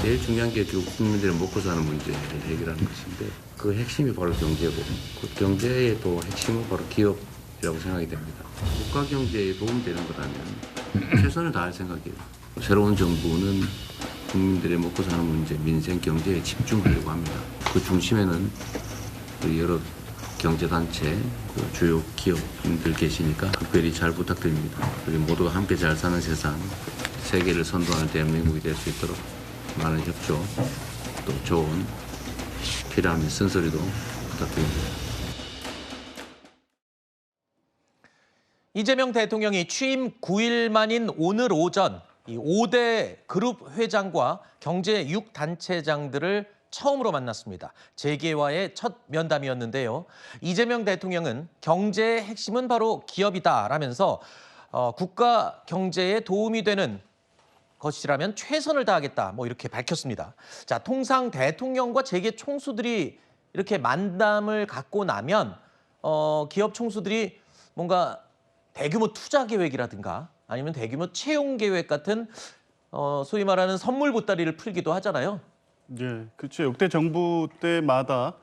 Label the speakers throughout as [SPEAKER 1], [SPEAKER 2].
[SPEAKER 1] 제일 중요한 게 국민들이 먹고 사는 문제를 해결하는 것인데 그 핵심이 바로 경제고 그 경제의 또 핵심은 바로 기업이라고 생각이 됩니다. 국가 경제에 도움되는 거라면 최선을 다할 생각이에요. 새로운 정부는 국민들의 먹고 사는 문제, 민생 경제에 집중하려고 합니다. 그 중심에는 여러 경제단체, 주요 기업인들 계시니까 특별히 잘 부탁드립니다. 우리 모두가 함께 잘 사는 세상, 세계를 선도하는 대한민국이 될 수 있도록 많은 협조, 또 조언, 필요하면 쓴소리도 부탁드립니다.
[SPEAKER 2] 이재명 대통령이 취임 9일 만인 오늘 오전 이 5대 그룹 회장과 경제 6단체장들을 처음으로 만났습니다. 재계와의 첫 면담이었는데요. 이재명 대통령은 경제의 핵심은 바로 기업이다라면서 국가 경제에 도움이 되는 것이라면 최선을 다하겠다 이렇게 밝혔습니다. 자, 통상 대통령과 재계 총수들이 이렇게 만남을 갖고 나면 기업 총수들이 뭔가 대규모 투자 계획이라든가 아니면 대규모 채용 계획 같은 소위 말하는 선물 보따리를 풀기도 하잖아요.
[SPEAKER 3] 네, 그렇죠. 역대 정부 때마다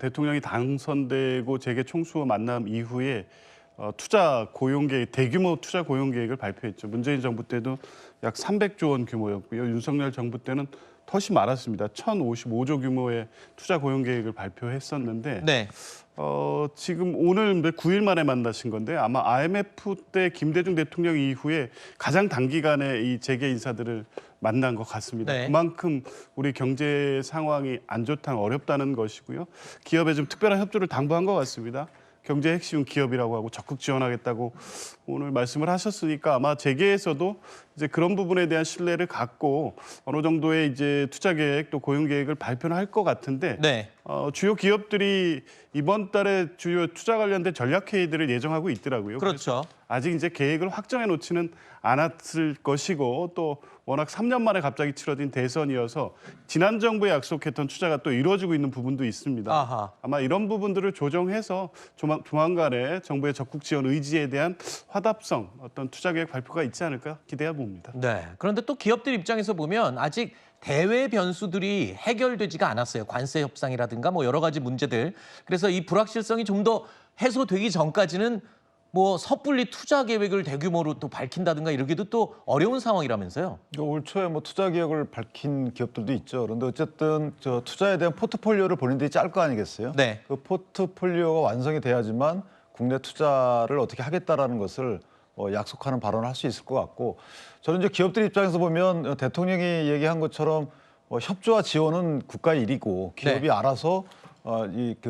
[SPEAKER 3] 대통령이 당선되고 재계 총수와 만남 이후에 투자 고용 계획, 대규모 투자 고용 계획을 발표했죠. 문재인 정부 때도 약 300조 원 규모였고요. 윤석열 정부 때는 훨씬 많았습니다. 1,055조 규모의 투자 고용 계획을 발표했었는데
[SPEAKER 2] 네.
[SPEAKER 3] 지금 오늘 9일 만에 만나신 건데 아마 IMF 때 김대중 대통령 이후에 가장 단기간에 이 재계 인사들을 만난 것 같습니다.
[SPEAKER 2] 네.
[SPEAKER 3] 그만큼 우리 경제 상황이 안 좋다는 어렵다는 것이고요. 기업에 좀 특별한 협조를 당부한 것 같습니다. 경제 핵심은 기업이라고 하고 적극 지원하겠다고 오늘 말씀을 하셨으니까 아마 재계에서도 이제 그런 부분에 대한 신뢰를 갖고 어느 정도의 이제 투자 계획 또 고용 계획을 발표를 할 것 같은데
[SPEAKER 2] 네.
[SPEAKER 3] 주요 기업들이 이번 달에 주요 투자 관련된 전략 회의들을 예정하고 있더라고요.
[SPEAKER 2] 그렇죠.
[SPEAKER 3] 아직 이제 계획을 확정해 놓지는 않았을 것이고 또 워낙 3년 만에 갑자기 치러진 대선이어서 지난 정부에 약속했던 투자가 또 이루어지고 있는 부분도 있습니다.
[SPEAKER 2] 아하.
[SPEAKER 3] 아마 이런 부분들을 조정해서 조만간에 정부의 적극 지원 의지에 대한 화답성 어떤 투자 계획 발표가 있지 않을까 기대해 봅니다.
[SPEAKER 2] 네. 그런데 또 기업들 입장에서 보면 아직 대외 변수들이 해결되지가 않았어요. 관세 협상이라든가 여러 가지 문제들. 그래서 이 불확실성이 좀 더 해소되기 전까지는 섣불리 투자 계획을 대규모로 또 밝힌다든가 이러기도 또 어려운 상황이라면서요.
[SPEAKER 4] 올 초에 투자 계획을 밝힌 기업들도 있죠. 그런데 어쨌든 투자에 대한 포트폴리오를 본인들이 짤 거 아니겠어요?
[SPEAKER 2] 네.
[SPEAKER 4] 그 포트폴리오가 완성이 돼야지만 국내 투자를 어떻게 하겠다라는 것을 약속하는 발언을 할 수 있을 것 같고, 저는 이제 기업들 입장에서 보면 대통령이 얘기한 것처럼 협조와 지원은 국가의 일이고 기업이
[SPEAKER 2] 네.
[SPEAKER 4] 알아서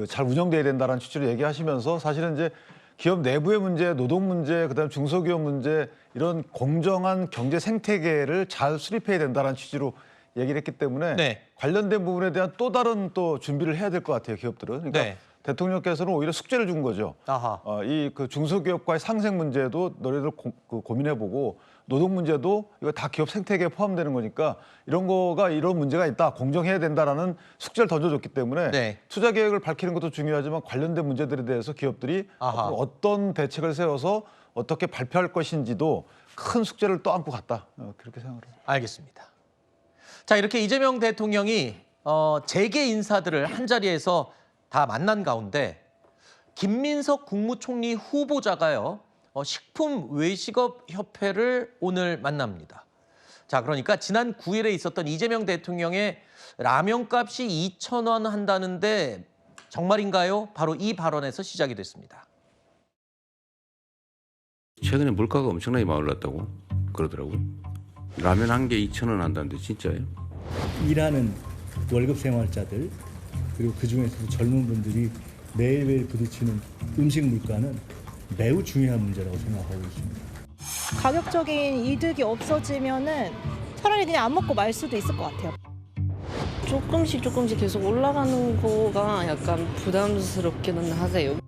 [SPEAKER 4] 잘 운영돼야 된다는 취지로 얘기하시면서 사실은 이제 기업 내부의 문제, 노동 문제, 그다음에 중소기업 문제 이런 공정한 경제 생태계를 잘 수립해야 된다는 취지로 얘기를 했기 때문에
[SPEAKER 2] 네.
[SPEAKER 4] 관련된 부분에 대한 또 다른 또 준비를 해야 될 것 같아요, 기업들은. 그러니까
[SPEAKER 2] 네.
[SPEAKER 4] 대통령께서는 오히려 숙제를 준 거죠.
[SPEAKER 2] 아하.
[SPEAKER 4] 이 중소기업과의 상생 문제도 너희들 고민해보고 노동 문제도 이거 다 기업 생태계에 포함되는 거니까 이런 문제가 있다, 공정해야 된다라는 숙제를 던져줬기 때문에
[SPEAKER 2] 네.
[SPEAKER 4] 투자 계획을 밝히는 것도 중요하지만 관련된 문제들에 대해서 기업들이
[SPEAKER 2] 아하.
[SPEAKER 4] 앞으로 어떤 대책을 세워서 어떻게 발표할 것인지도 큰 숙제를 떠안고 갔다, 그렇게 생각합니다.
[SPEAKER 2] 알겠습니다. 자, 이렇게 이재명 대통령이 재계 인사들을 한자리에서 다 만난 가운데 김민석 국무총리 후보자가요. 식품 외식업 협회를 오늘 만납니다. 자, 그러니까 지난 9일에 있었던 이재명 대통령의 라면값이 2,000원 한다는데 정말인가요? 바로 이 발언에서 시작이 됐습니다.
[SPEAKER 1] 최근에 물가가 엄청나게 올랐다고 그러더라고요. 라면 한 개 2,000원 한다는데 진짜예요?
[SPEAKER 5] 일하는 월급 생활자들 그리고 그중에서도 젊은 분들이 매일매일 부딪히는 음식 물가는 매우 중요한 문제라고 생각하고 있습니다.
[SPEAKER 6] 가격적인 이득이 없어지면은 차라리 그냥 안 먹고 말 수도 있을 것 같아요.
[SPEAKER 7] 조금씩 계속 올라가는 거가 약간 부담스럽기는 하세요.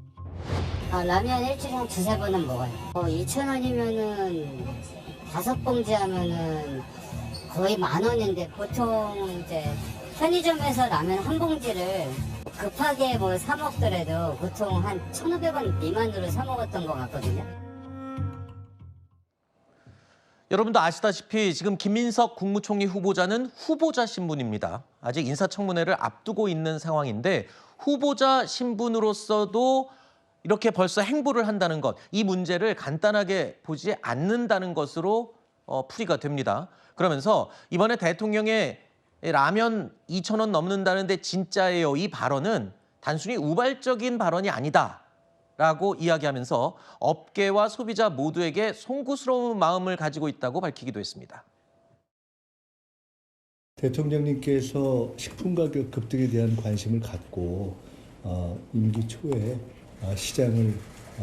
[SPEAKER 8] 라면 일주일에 한 2~3번은 먹어요. 2,000원이면은 5봉지 하면은 거의 10,000원인데 보통 이제 편의점에서 라면 한 봉지를 급하게 사 먹더라도 보통 한 1,500원 미만으로 사 먹었던 것 같거든요.
[SPEAKER 2] 여러분도 아시다시피 지금 김민석 국무총리 후보자는 후보자 신분입니다. 아직 인사청문회를 앞두고 있는 상황인데 후보자 신분으로서도 이렇게 벌써 행보를 한다는 것, 이 문제를 간단하게 보지 않는다는 것으로 풀이가 됩니다. 그러면서 이번에 대통령의 라면 2,000원 넘는다는데 진짜예요. 이 발언은 단순히 우발적인 발언이 아니다라고 이야기하면서 업계와 소비자 모두에게 송구스러운 마음을 가지고 있다고 밝히기도 했습니다.
[SPEAKER 5] 대통령님께서 식품 가격 급등에 대한 관심을 갖고 임기 초에 시장을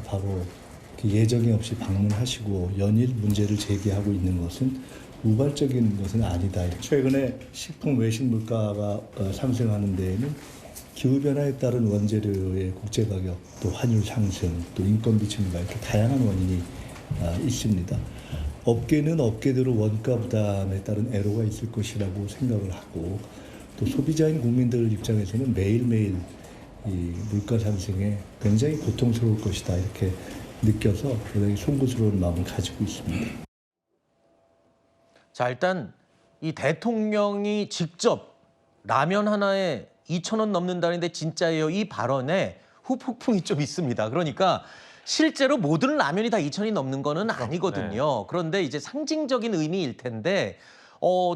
[SPEAKER 5] 바로 예정이 없이 방문하시고 연일 문제를 제기하고 있는 것은 우발적인 것은 아니다. 최근에 식품 외식 물가가 상승하는 데에는 기후변화에 따른 원재료의 국제가격, 또 환율 상승, 또 인건비 증가 이렇게 다양한 원인이 있습니다. 업계는 업계대로 원가 부담에 따른 애로가 있을 것이라고 생각을 하고 또 소비자인 국민들 입장에서는 매일매일 이 물가 상승에 굉장히 고통스러울 것이다 이렇게 느껴서 굉장히 송구스러운 마음을 가지고 있습니다.
[SPEAKER 2] 자, 일단 이 대통령이 직접 라면 하나에 2,000원 넘는다는데 진짜예요. 이 발언에 후폭풍이 좀 있습니다. 그러니까 실제로 모든 라면이 다 2,000원이 넘는 거는 아니거든요. 그런데 이제 상징적인 의미일 텐데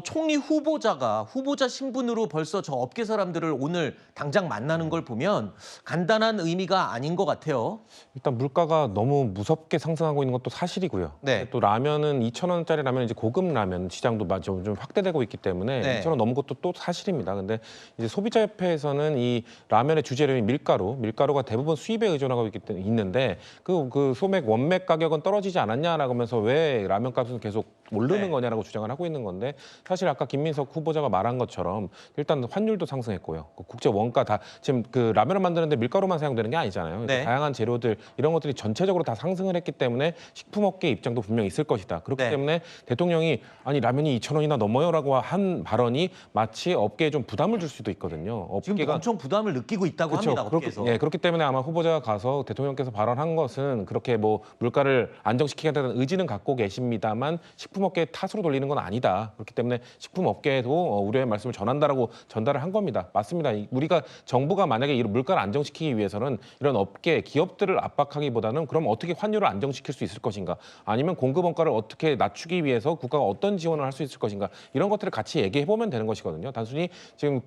[SPEAKER 2] 총리 후보자가 후보자 신분으로 벌써 저 업계 사람들을 오늘 당장 만나는 걸 보면 간단한 의미가 아닌 것 같아요.
[SPEAKER 9] 일단 물가가 너무 무섭게 상승하고 있는 것도 사실이고요.
[SPEAKER 2] 네.
[SPEAKER 9] 또 라면은 2,000원짜리 라면 이제 고급 라면 시장도 좀 확대되고 있기 때문에
[SPEAKER 2] 네.
[SPEAKER 9] 2,000원 넘은 것도 또 사실입니다. 근데 이제 소비자협회에서는 이 라면의 주재료인 밀가루가 대부분 수입에 의존하고 있는데 그 소맥 원맥 가격은 떨어지지 않았냐라고 하면서 왜 라면 값은 계속 오르는 거냐라고 주장을 하고 있는 건데 사실 아까 김민석 후보자가 말한 것처럼 일단 환율도 상승했고요. 국제 원가 다 지금 그 라면을 만드는데 밀가루만 사용되는 게 아니잖아요.
[SPEAKER 2] 네.
[SPEAKER 9] 다양한 재료들 이런 것들이 전체적으로 다 상승을 했기 때문에 식품업계 입장도 분명히 있을 것이다. 그렇기
[SPEAKER 2] 네.
[SPEAKER 9] 때문에 대통령이 아니 라면이 2,000원이나 넘어요라고 한 발언이 마치 업계에 좀 부담을 줄 수도 있거든요.
[SPEAKER 2] 지금
[SPEAKER 9] 업계가
[SPEAKER 2] 엄청 부담을 느끼고 있다고 합니다. 업계에서.
[SPEAKER 9] 그렇기 때문에 아마 후보자가 가서 대통령께서 발언한 것은 그렇게 뭐 물가를 안정시키겠다는 의지는 갖고 계십니다만 식품업계의 탓으로 돌리는 건 아니다. 그렇기 때문에 식품업계에도 우려의 말씀을 전한다라고 전달을 한 겁니다. 맞습니다. 우리가 정부가 만약에 이런 물가를 안정시키기 위해서는 이런 업계, 기업들을 압박하기보다는 그럼 어떻게 환율을 안정시킬 수 있을 것인가? 아니면 공급 원가를 어떻게 낮추기 위해서 국가가 어떤 지원을 할 수 있을 것인가? 이런 것들을 같이 얘기해 보면 되는 것이거든요. 단순히 지금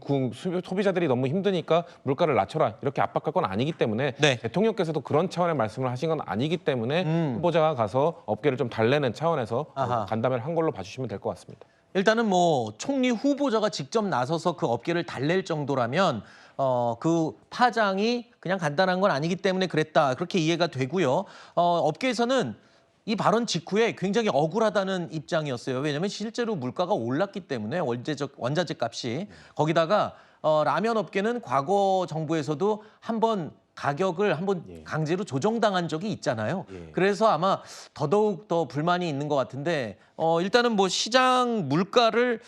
[SPEAKER 9] 소비자들이 너무 힘드니까 물가를 낮춰라 이렇게 압박할 건 아니기 때문에
[SPEAKER 2] 네.
[SPEAKER 9] 대통령께서도 그런 차원의 말씀을 하신 건 아니기 때문에 후보자가 가서 업계를 좀 달래는 차원에서 간담회를 한 걸로 봐주시면 될 것 같습니다.
[SPEAKER 2] 일단은 뭐 총리 후보자가 직접 나서서 그 업계를 달랠 정도라면 그 파장이 그냥 간단한 건 아니기 때문에 그랬다. 그렇게 이해가 되고요. 업계에서는 이 발언 직후에 굉장히 억울하다는 입장이었어요. 왜냐하면 실제로 물가가 올랐기 때문에 원자재 값이. 거기다가 라면 업계는 과거 정부에서도 한번 가격을 한번 강제로 조정당한 적이 있잖아요. 그래서 아마 더더욱 더 불만이 있는 것 같은데 일단은 뭐 시장 물가를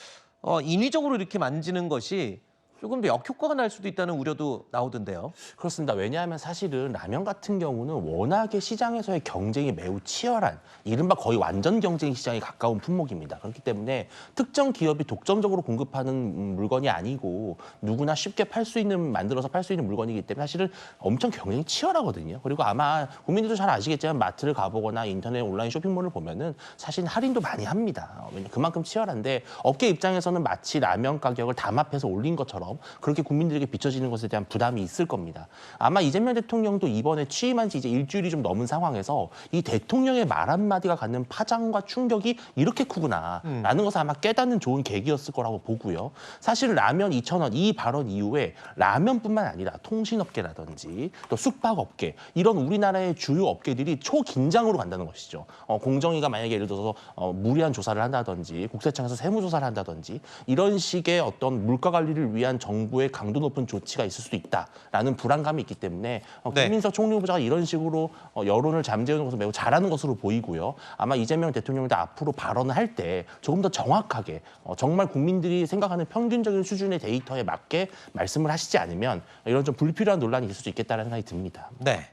[SPEAKER 2] 인위적으로 이렇게 만지는 것이 조금 더 역효과가 날 수도 있다는 우려도 나오던데요.
[SPEAKER 10] 그렇습니다. 왜냐하면 사실은 라면 같은 경우는 워낙에 시장에서의 경쟁이 매우 치열한 이른바 거의 완전 경쟁 시장에 가까운 품목입니다. 그렇기 때문에 특정 기업이 독점적으로 공급하는 물건이 아니고 누구나 쉽게 만들어서 팔 수 있는 물건이기 때문에 사실은 엄청 경쟁이 치열하거든요. 그리고 아마 국민들도 잘 아시겠지만 마트를 가보거나 인터넷 온라인 쇼핑몰을 보면은 사실 할인도 많이 합니다. 그만큼 치열한데 업계 입장에서는 마치 라면 가격을 담합해서 올린 것처럼 그렇게 국민들에게 비춰지는 것에 대한 부담이 있을 겁니다. 아마 이재명 대통령도 이번에 취임한 지 이제 일주일이 좀 넘은 상황에서 이 대통령의 말 한마디가 갖는 파장과 충격이 이렇게 크구나라는 것을 아마 깨닫는 좋은 계기였을 거라고 보고요. 사실 라면 2,000원 이 발언 이후에 라면뿐만 아니라 통신업계라든지 또 숙박업계 이런 우리나라의 주요 업계들이 초긴장으로 간다는 것이죠. 공정위가 만약에 예를 들어서 무리한 조사를 한다든지 국세청에서 세무조사를 한다든지 이런 식의 어떤 물가 관리를 위한 정부의 강도 높은 조치가 있을 수도 있다라는 불안감이 있기 때문에 김민석 총리 후보자가 이런 식으로 여론을 잠재우는 것을 매우 잘하는 것으로 보이고요. 아마 이재명 대통령도 앞으로 발언을 할 때 조금 더 정확하게 정말 국민들이 생각하는 평균적인 수준의 데이터에 맞게 말씀을 하시지 않으면 이런 좀 불필요한 논란이 있을 수 있겠다는 생각이 듭니다.
[SPEAKER 2] 네.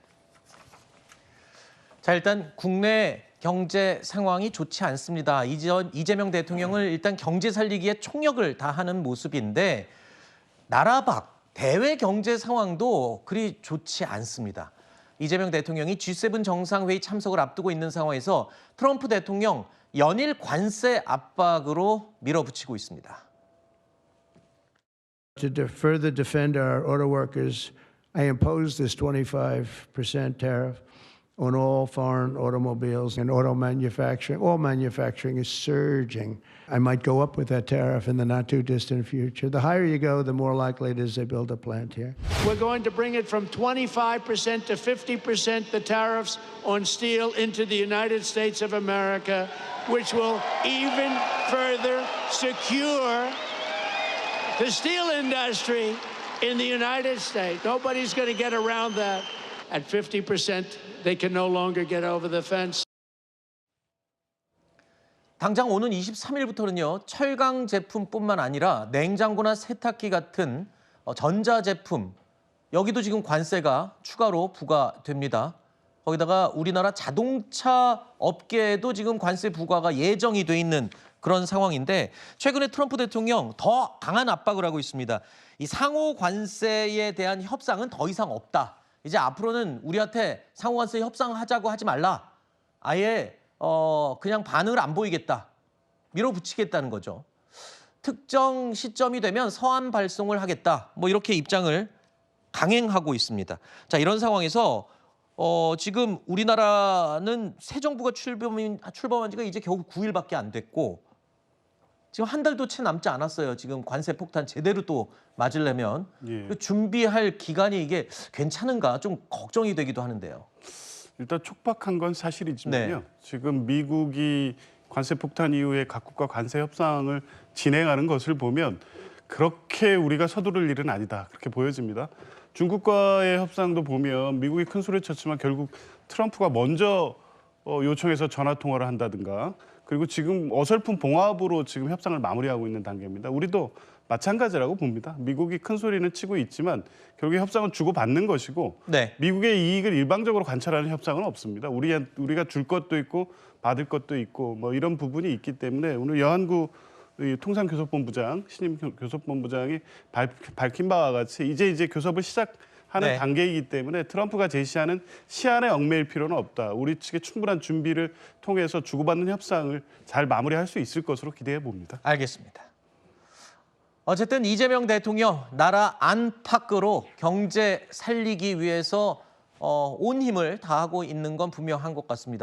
[SPEAKER 2] 자, 일단 국내 경제 상황이 좋지 않습니다. 이재명 대통령을 일단 경제 살리기에 총력을 다하는 모습인데 나라 밖 대외 경제 상황도 그리 좋지 않습니다. 이재명 대통령이 G7 정상회의 참석을 앞두고 있는 상황에서 트럼프 대통령 연일 관세 압박으로 밀어붙이고 있습니다.
[SPEAKER 11] To further defend our auto workers, I imposed this 25% tariff on all foreign automobiles and auto manufacturing. All manufacturing is surging. I might go up with that tariff in the not too distant future. The higher you go, the more likely it is they build a plant here.
[SPEAKER 12] We're going to bring it from 25% to 50%, the tariffs on steel into the United States of America, which will even further secure the steel industry in the United States. Nobody's going to get around that. At 50%, they can no longer get over the fence.
[SPEAKER 2] 당장 오는 23일부터는요. 철강 제품뿐만 아니라 냉장고나 세탁기 같은 전자제품 여기도 지금 관세가 추가로 부과됩니다. 거기다가 우리나라 자동차 업계에도 지금 관세 부과가 예정이 돼 있는 그런 상황인데 최근에 트럼프 대통령 더 강한 압박을 하고 있습니다. 이 상호 관세에 대한 협상은 더 이상 없다. 이제 앞으로는 우리한테 상호 관세 협상하자고 하지 말라. 아예 그냥 반응을 안 보이겠다. 밀어붙이겠다는 거죠. 특정 시점이 되면 서한 발송을 하겠다. 뭐 이렇게 입장을 강행하고 있습니다. 자, 이런 상황에서 지금 우리나라는 새 정부가 출범한 지가 이제 겨우 9일밖에 안 됐고 지금 한 달도 채 남지 않았어요. 지금 관세 폭탄 제대로 또 맞으려면 준비할 기간이 이게 괜찮은가 좀 걱정이 되기도 하는데요.
[SPEAKER 3] 일단 촉박한 건 사실이지만요.
[SPEAKER 2] 네.
[SPEAKER 3] 지금 미국이 관세 폭탄 이후에 각국과 관세 협상을 진행하는 것을 보면 그렇게 우리가 서두를 일은 아니다. 그렇게 보여집니다. 중국과의 협상도 보면 미국이 큰 소리 쳤지만 결국 트럼프가 먼저 요청해서 전화 통화를 한다든가 그리고 지금 어설픈 봉합으로 지금 협상을 마무리하고 있는 단계입니다. 우리도 마찬가지라고 봅니다. 미국이 큰 소리는 치고 있지만 결국에 협상은 주고받는 것이고 미국의 이익을 일방적으로 관철하는 협상은 없습니다. 우리가 줄 것도 있고 받을 것도 있고 뭐 이런 부분이 있기 때문에 오늘 여한구 통상교섭본부장 신임 교섭본부장이 밝힌 바와 같이 이제 교섭을 시작하는 단계이기 때문에 트럼프가 제시하는 시한에 얽매일 필요는 없다. 우리 측의 충분한 준비를 통해서 주고받는 협상을 잘 마무리할 수 있을 것으로 기대해 봅니다.
[SPEAKER 2] 알겠습니다. 어쨌든 이재명 대통령 나라 안팎으로 경제 살리기 위해서 온 힘을 다하고 있는 건 분명한 것 같습니다.